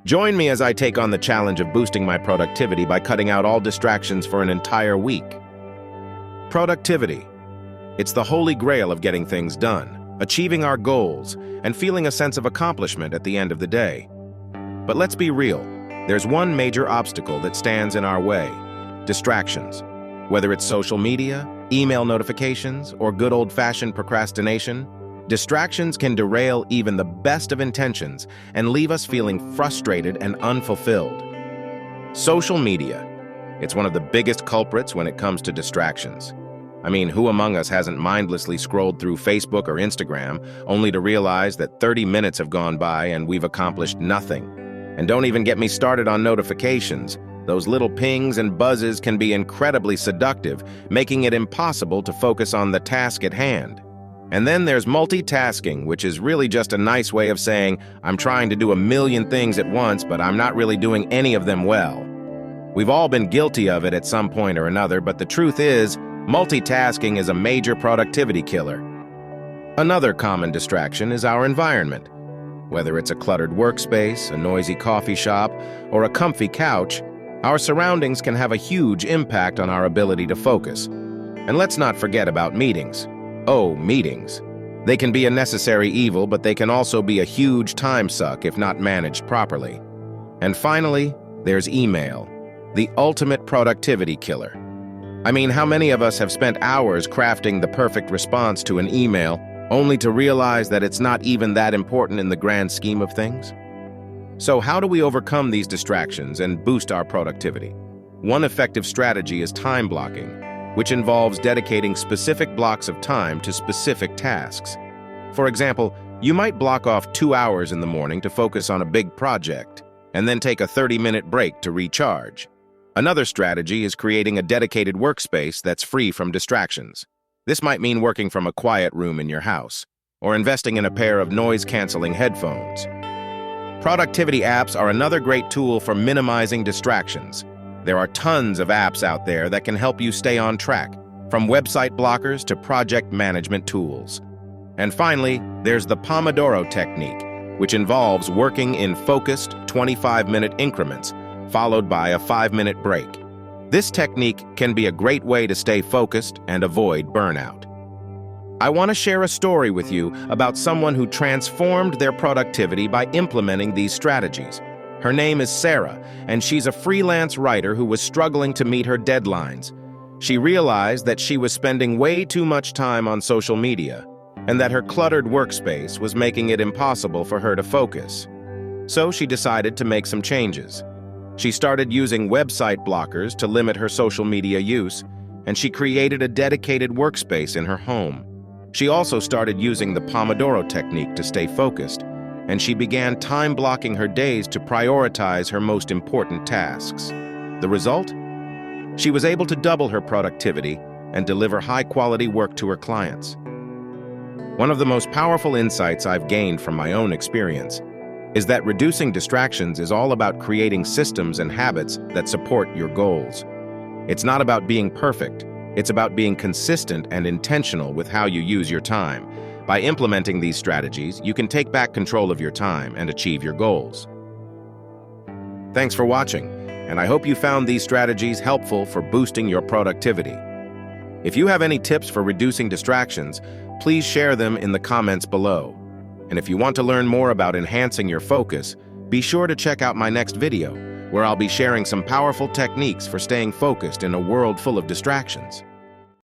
Join me as I take on the challenge of boosting my productivity by cutting out all distractions for an entire week. Productivity. It's the holy grail of getting things done, achieving our goals, and feeling a sense of accomplishment at the end of the day. But let's be real, there's one major obstacle that stands in our way: distractions. Whether it's social media, email notifications, or good old-fashioned procrastination, distractions can derail even the best of intentions and leave us feeling frustrated and unfulfilled. Social media. It's one of the biggest culprits when it comes to distractions. I mean, who among us hasn't mindlessly scrolled through Facebook or Instagram only to realize that 30 minutes have gone by and we've accomplished nothing? And don't even get me started on notifications. Those little pings and buzzes can be incredibly seductive, making it impossible to focus on the task at hand. And then there's multitasking, which is really just a nice way of saying, I'm trying to do a million things at once, but I'm not really doing any of them well. We've all been guilty of it at some point or another, but the truth is, multitasking is a major productivity killer. Another common distraction is our environment. Whether it's a cluttered workspace, a noisy coffee shop, or a comfy couch, our surroundings can have a huge impact on our ability to focus. And let's not forget about meetings. Oh, meetings. They can be a necessary evil, but they can also be a huge time suck if not managed properly. And finally, there's email, the ultimate productivity killer. I mean, how many of us have spent hours crafting the perfect response to an email, only to realize that it's not even that important in the grand scheme of things? So how do we overcome these distractions and boost our productivity? One effective strategy is time blocking, which involves dedicating specific blocks of time to specific tasks. For example, you might block off 2 hours in the morning to focus on a big project, and then take a 30-minute break to recharge. Another strategy is creating a dedicated workspace that's free from distractions. This might mean working from a quiet room in your house, or investing in a pair of noise-canceling headphones. Productivity apps are another great tool for minimizing distractions. There are tons of apps out there that can help you stay on track, from website blockers to project management tools. And finally, there's the Pomodoro technique, which involves working in focused 25-minute increments, followed by a 5-minute break. This technique can be a great way to stay focused and avoid burnout. I want to share a story with you about someone who transformed their productivity by implementing these strategies. Her name is Sarah, and she's a freelance writer who was struggling to meet her deadlines. She realized that she was spending way too much time on social media, and that her cluttered workspace was making it impossible for her to focus. So she decided to make some changes. She started using website blockers to limit her social media use, and she created a dedicated workspace in her home. She also started using the Pomodoro technique to stay focused, and she began time blocking her days to prioritize her most important tasks. The result? She was able to double her productivity and deliver high-quality work to her clients. One of the most powerful insights I've gained from my own experience is that reducing distractions is all about creating systems and habits that support your goals. It's not about being perfect. It's about being consistent and intentional with how you use your time. By implementing these strategies, you can take back control of your time and achieve your goals. Thanks for watching, and I hope you found these strategies helpful for boosting your productivity. If you have any tips for reducing distractions, please share them in the comments below. And if you want to learn more about enhancing your focus, be sure to check out my next video, where I'll be sharing some powerful techniques for staying focused in a world full of distractions.